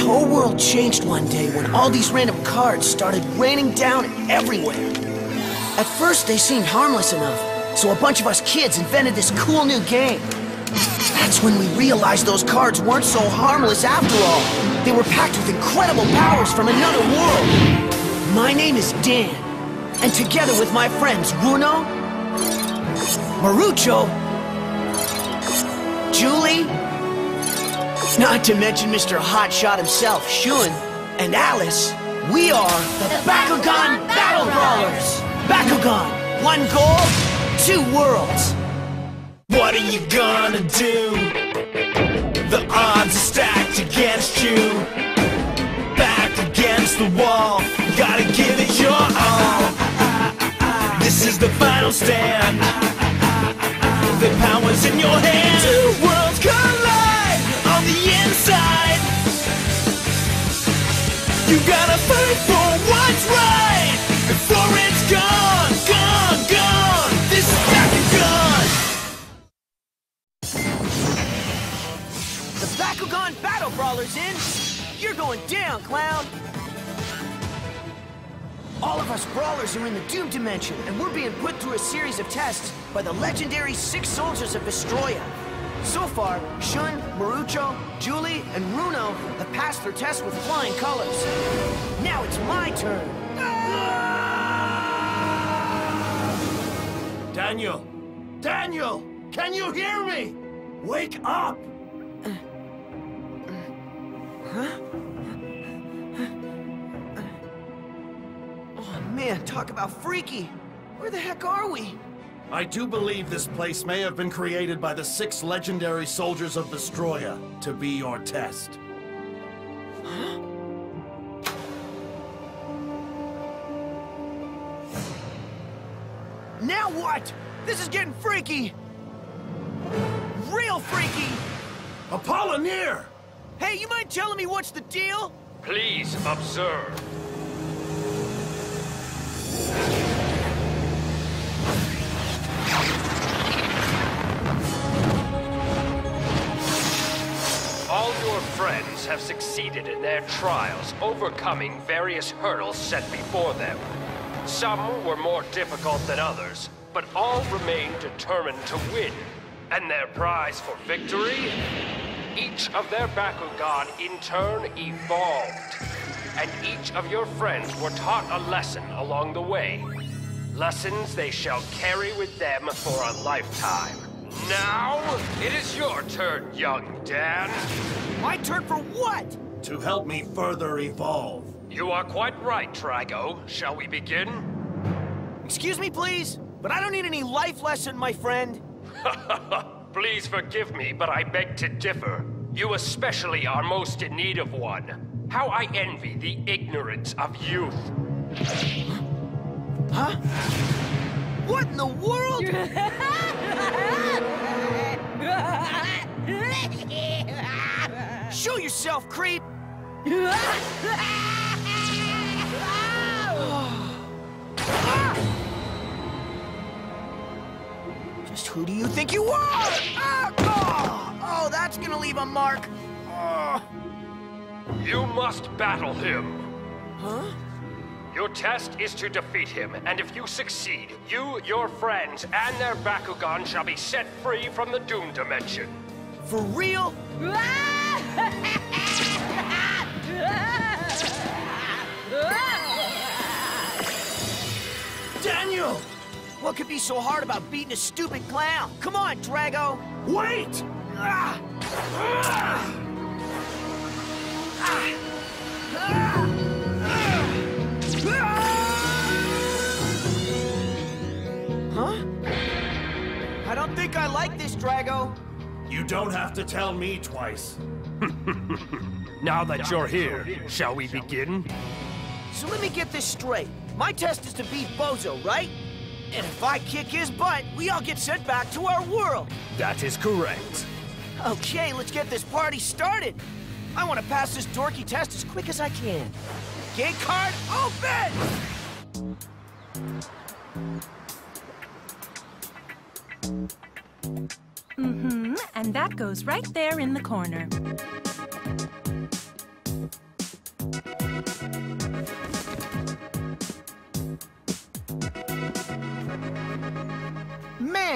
whole world changed one day when all these random cards started raining down everywhere. At first, they seemed harmless enough, so a bunch of us kids invented this cool new game. That's when we realized those cards weren't so harmless after all. They were packed with incredible powers from another world. My name is Dan, and together with my friends Bruno, Marucho, Julie, not to mention Mr. Hotshot himself, Shun, and Alice, we are the Bakugan Battle Brawlers! Bakugan, one goal, two worlds. What are you gonna do? The odds are stacked against you. Back against the wall, gotta give it your all. This is the final stand. The power's in your hands. Two worlds collide on the inside. You gotta fight for what's right before it's gone, gone, gone. This is Bakugan. The Bakugan Battle Brawlers in. You're going down, clown. All of us brawlers are in the Doom Dimension, and we're being put through a series of tests by the legendary 6 soldiers of Vestroia. So far, Shun, Marucho, Julie, and Runo have passed their tests with flying colors. Now it's my turn. Daniel! Daniel! Can you hear me? Wake up! Huh? Oh man, talk about freaky! Where the heck are we? I do believe this place may have been created by the 6 legendary soldiers of Vestroia to be your test. Huh? Now what? This is getting freaky! Real freaky! Apollinaire! Hey, you mind telling me what's the deal? Please observe. All your friends have succeeded in their trials, overcoming various hurdles set before them. Some were more difficult than others, but all remained determined to win. And their prize for victory? Each of their Bakugan in turn evolved. And each of your friends were taught a lesson along the way. Lessons they shall carry with them for a lifetime. Now, it is your turn, young Dan. My turn for what? To help me further evolve. You are quite right, Trigo. Shall we begin? Excuse me, please, but I don't need any life lesson, my friend. Please forgive me, but I beg to differ. You especially are most in need of one. How I envy the ignorance of youth. Huh? What in the world? Show yourself, creep! Just who do you think you are? Oh, that's gonna leave a mark. Oh. You must battle him. Huh? Your test is to defeat him, and if you succeed, you, your friends, and their Bakugan shall be set free from the Doom Dimension. For real? Daniel! What could be so hard about beating a stupid clown? Come on, Drago! Wait! Ah! Ah! Ah! Ah! Huh? I don't think I like this, Drago. You don't have to tell me twice. Now that you're here, shall we begin? So let me get this straight. My test is to beat Bozo, right? And if I kick his butt, we all get sent back to our world. That is correct. Okay, let's get this party started. I want to pass this dorky test as quick as I can. Gate card open! And that goes right there in the corner.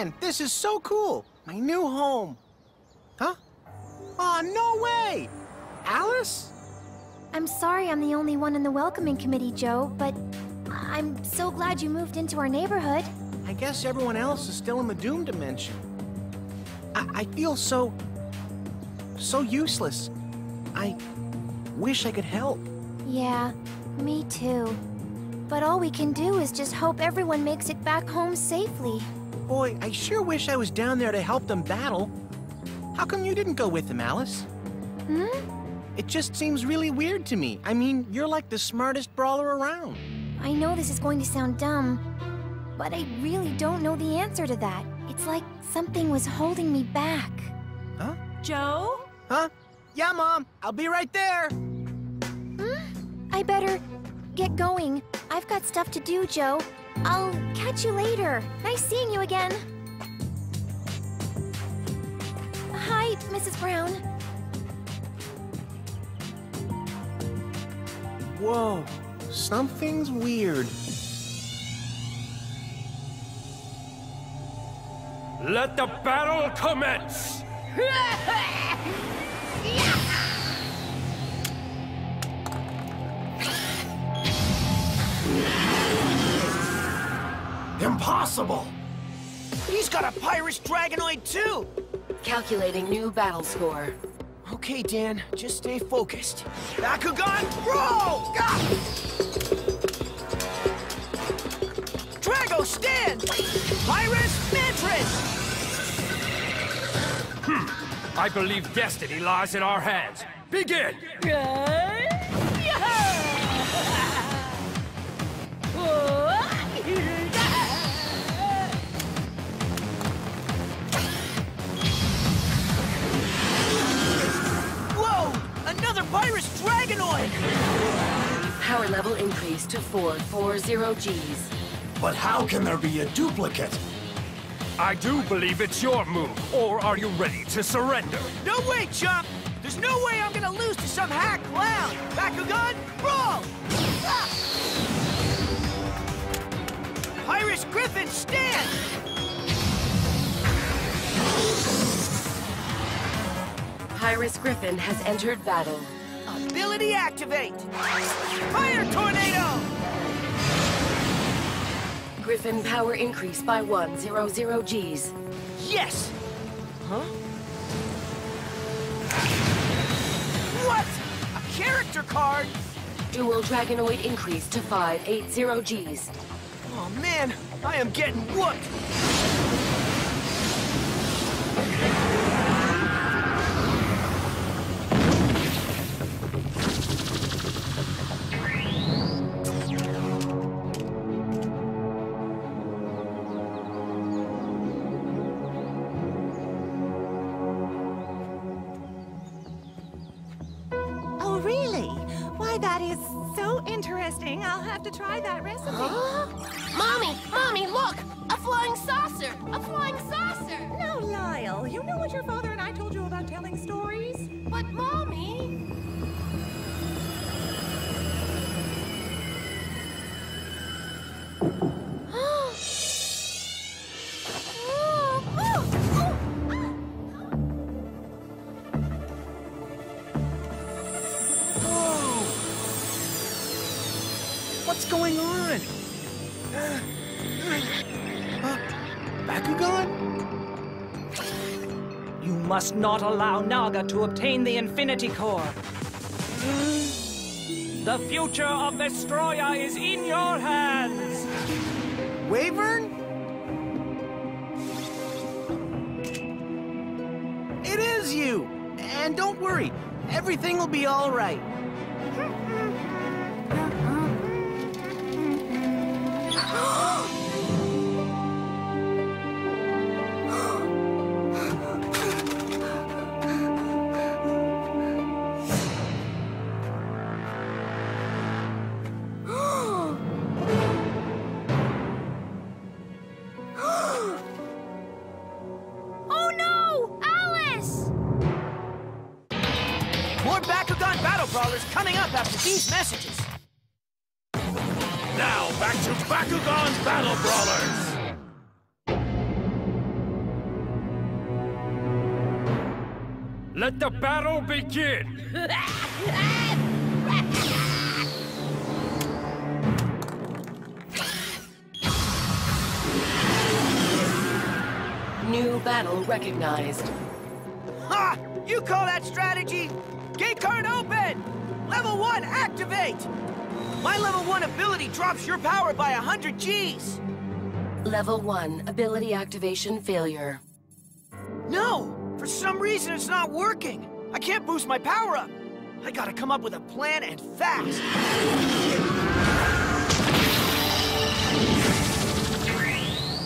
Man, this is so cool. My new home. Huh? Aw, no way! Alice? I'm sorry I'm the only one in the welcoming committee, Joe, but I'm so glad you moved into our neighborhood. I guess everyone else is still in the Doom Dimension. I feel so useless. I wish I could help. Yeah, me too. But all we can do is just hope everyone makes it back home safely. Boy, I sure wish I was down there to help them battle. How come you didn't go with them, Alice? Hmm? It just seems really weird to me. I mean, you're like the smartest brawler around. I know this is going to sound dumb, but I really don't know the answer to that. It's like something was holding me back. Huh? Joe? Huh? Yeah, Mom. I'll be right there. I better get going. I've got stuff to do, Joe. I'll catch you later. Nice seeing you again. Hi, Mrs. Brown. Whoa, something's weird. Let the battle commence! Impossible! He's got a Pyrus Dragonoid too! Calculating new battle score. Okay, Dan, just stay focused. Bakugan, roll! Ah! Drago, stand! Pyrus, Mantris! I believe destiny lies in our hands. Begin! Whoa! Another Pyrus Dragonoid! Power level increased to 440 Gs. But how can there be a duplicate? I do believe it's your move, or are you ready to surrender? No way, Chump! There's no way I'm gonna lose to some hack clown! Bakugan, roll! Ah! Pyrus Griffin, stand! Pyrus Griffin has entered battle. Ability activate! Fire Tornado! Griffin power increased by 100 Gs. Yes! Huh? What? A character card? Dual Dragonoid increased to 580 Gs. Oh man, I am getting whooped! Oh, really? Why, that is so interesting. I'll have to try that recipe. Mommy! Mommy, look! A flying saucer! A flying saucer! No, Lyle. You know what your father and I told you about telling stories? But, Mommy... What's going on? Bakugan? You must not allow Naga to obtain the Infinity Core. The future of Destroya is in your hands! Wyvern? It is you! And don't worry, everything will be all right. Coming up after these messages. Now back to Bakugan Battle Brawlers! Let the battle begin! New battle recognized. Ha! You call that strategy? Gate card open! Level 1, activate! My level 1 ability drops your power by 100 Gs! Level 1, ability activation failure. No! For some reason it's not working! I can't boost my power up! I gotta come up with a plan and fast!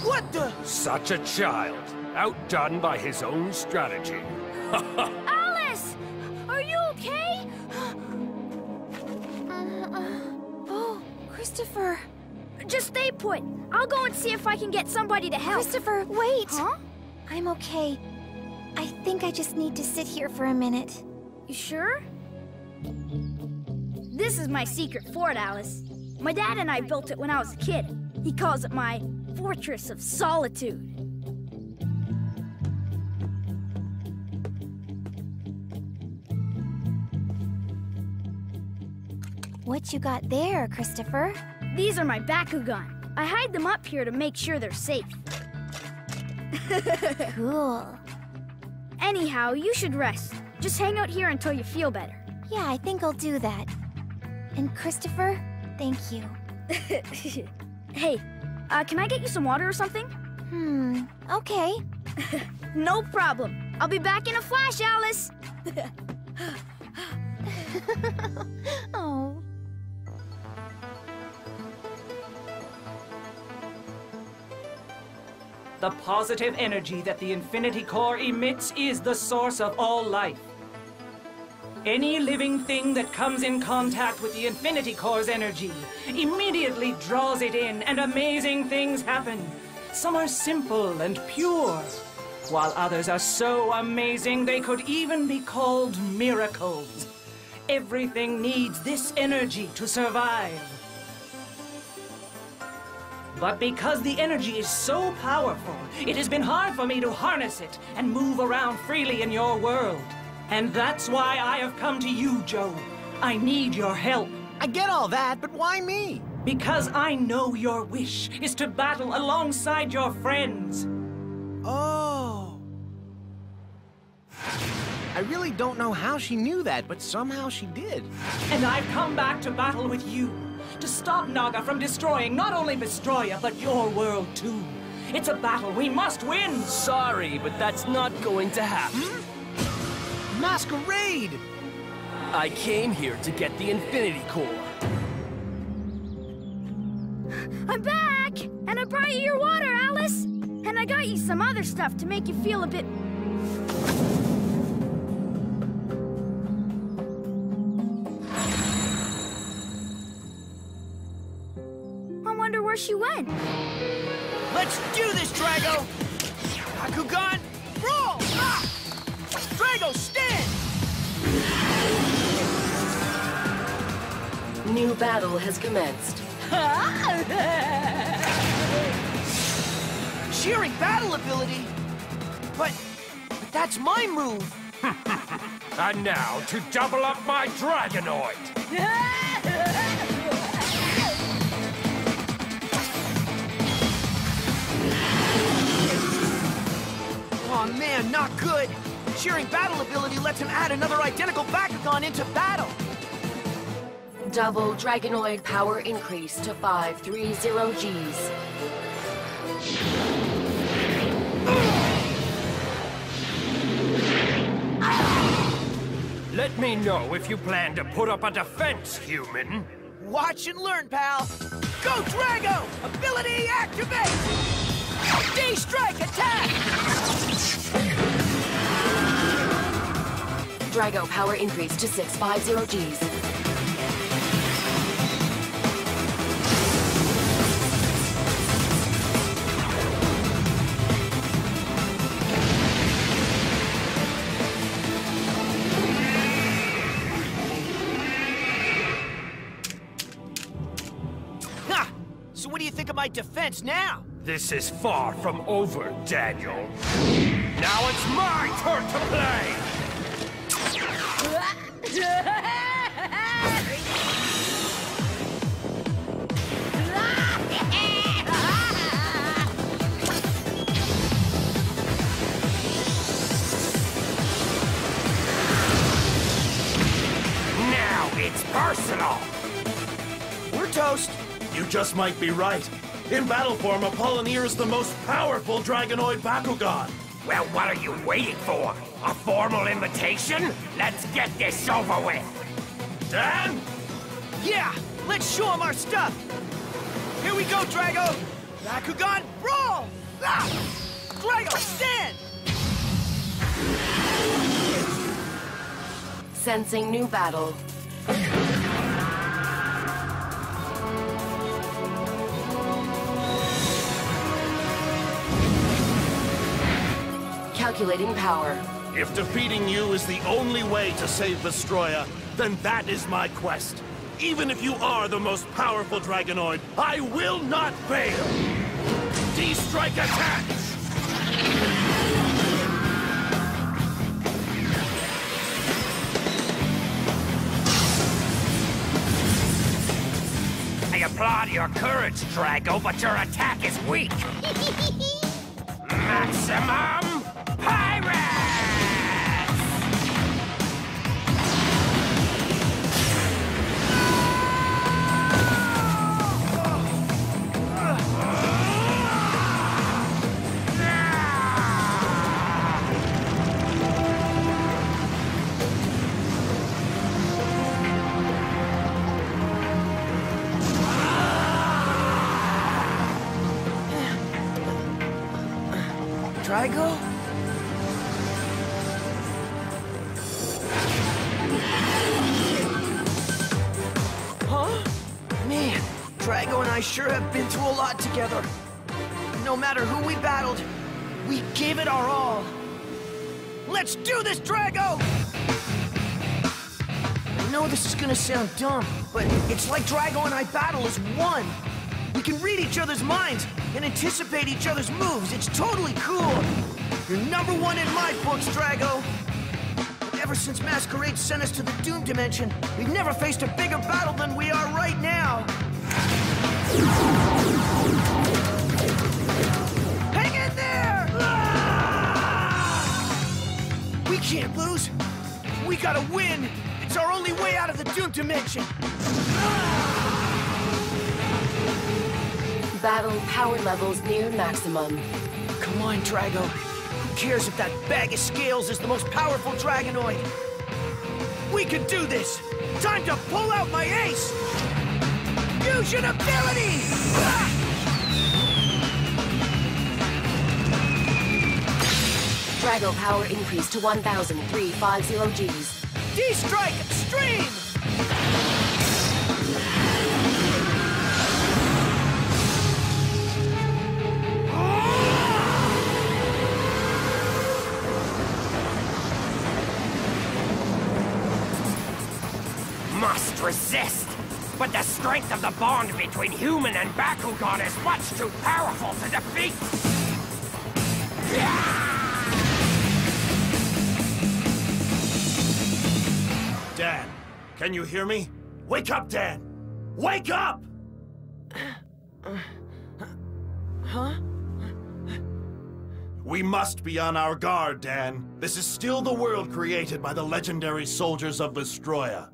What the? Such a child, outdone by his own strategy. Alice! Are you okay? Oh, Christopher. Just stay put. I'll go and see if I can get somebody to help. Christopher, wait! Huh? I'm okay. I think I just need to sit here for a minute. You sure? This is my secret fort, Alice. My dad and I built it when I was a kid. He calls it my Fortress of Solitude. What you got there, Christopher? These are my Bakugan. I hide them up here to make sure they're safe. Cool. Anyhow, you should rest. Just hang out here until you feel better. Yeah, I think I'll do that. And Christopher, thank you. Hey, can I get you some water or something? Okay. No problem. I'll be back in a flash, Alice. Oh. The positive energy that the Infinity Core emits is the source of all life. Any living thing that comes in contact with the Infinity Core's energy immediately draws it in, and amazing things happen. Some are simple and pure, while others are so amazing they could even be called miracles. Everything needs this energy to survive. But because the energy is so powerful, it has been hard for me to harness it and move around freely in your world. And that's why I have come to you, Joe. I need your help. I get all that, but why me? Because I know your wish is to battle alongside your friends. Oh. I really don't know how she knew that, but somehow she did. And I've come back to battle with you, to stop Naga from destroying not only Vestroia, but your world too. It's a battle we must win! Sorry, but that's not going to happen. Masquerade! I came here to get the Infinity Core. I'm back! And I brought you your water, Alice! And I got you some other stuff to make you feel a bit... I wonder where she went. Let's do this, Drago! Bakugan, roll! Ah! Drago, stand! New battle has commenced. Shearing battle ability? But that's my move! And now to double up my Dragonoid! Aw man, not good! Shearing battle ability lets him add another identical Bakugan into battle! Double Dragonoid power increase to 530 Gs. Let me know if you plan to put up a defense, human. Watch and learn, pal! Go, Drago! Ability activate! D-Strike attack! Drago power increase to 650 Gs. Ha! So what do you think of my defense now? This is far from over, Daniel. Now it's my turn to play! It's personal! We're toast. You just might be right. In battle form, Apollonier is the most powerful Dragonoid Bakugan. Well, what are you waiting for? A formal invitation? Let's get this over with! Dan? Yeah, let's show him our stuff. Here we go, Drago. Bakugan, brawl! Ah! Drago, stand! Sensing new battle. Calculating power. If defeating you is the only way to save Vestroia, then that is my quest. Even if you are the most powerful Dragonoid, I will not fail! D-Strike attack! I applaud your courage, Drago, but your attack is weak! Maximum Pirates! Drago? Huh? Man, Drago and I sure have been through a lot together. No matter who we battled, we gave it our all. Let's do this, Drago! I know this is gonna sound dumb, but it's like Drago and I battle as one. We can read each other's minds and anticipate each other's moves. It's totally cool. You're #1 in my books, Drago. But ever since Masquerade sent us to the Doom Dimension, we've never faced a bigger battle than we are right now. Hang in there! We can't lose. We gotta win. It's our only way out of the Doom Dimension. Battle power levels near maximum. Come on, Drago. Who cares if that bag of scales is the most powerful Dragonoid? We can do this! Time to pull out my ace! Fusion ability! Drago power increased to 1,350 Gs. D-Strike Extreme! Must resist! But the strength of the bond between human and Bakugan is much too powerful to defeat! Dan, can you hear me? Wake up, Dan! Wake up! Huh? We must be on our guard, Dan. This is still the world created by the legendary soldiers of Vestroia.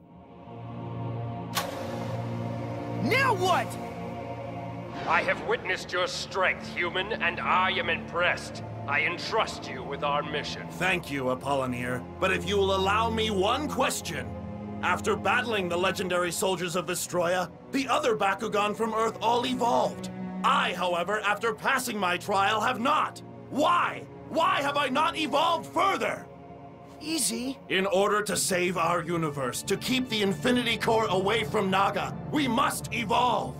Now what? I have witnessed your strength, human, and I am impressed. I entrust you with our mission. Thank you, Apollonier. But if you will allow me one question. After battling the legendary soldiers of Vestroia, the other Bakugan from Earth all evolved. I, however, after passing my trial, have not. Why? Why have I not evolved further? Easy. In order to save our universe, to keep the Infinity Core away from Naga, we must evolve.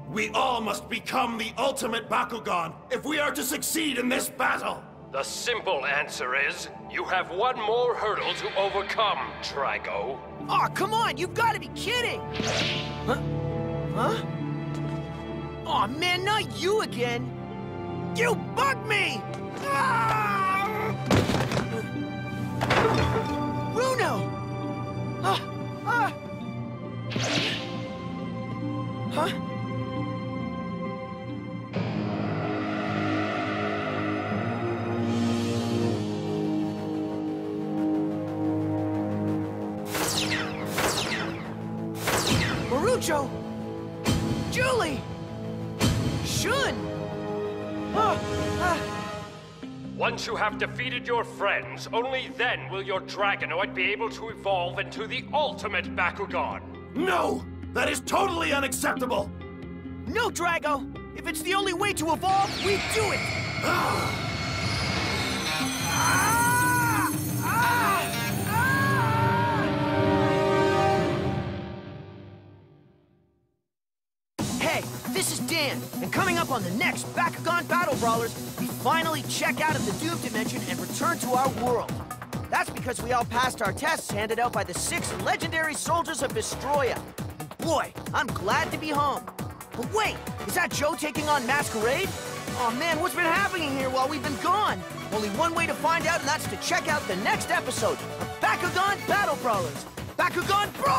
We all must become the ultimate Bakugan if we are to succeed in this battle. The simple answer is, you have one more hurdle to overcome, Drago. Aw, come on, you've got to be kidding! Huh? Huh? Aw, man, not you again! You bugged me! Ah! Bruno! Huh? Marucho! Julie! Shun! Once you have defeated your friends, only then will your Dragonoid be able to evolve into the ultimate Bakugan. No! That is totally unacceptable! No, Drago! If it's the only way to evolve, we do it! Hey, this is Dan, and coming up on the next Bakugan Battle Brawlers, we finally check out of the Doom Dimension and return to our world. That's because we all passed our tests handed out by the 6 legendary soldiers of Destroya. And boy, I'm glad to be home. But wait, is that Joe taking on Masquerade? Oh man, what's been happening here while we've been gone? Only one way to find out, and that's to check out the next episode of Bakugan Battle Brawlers. Bakugan Brawl!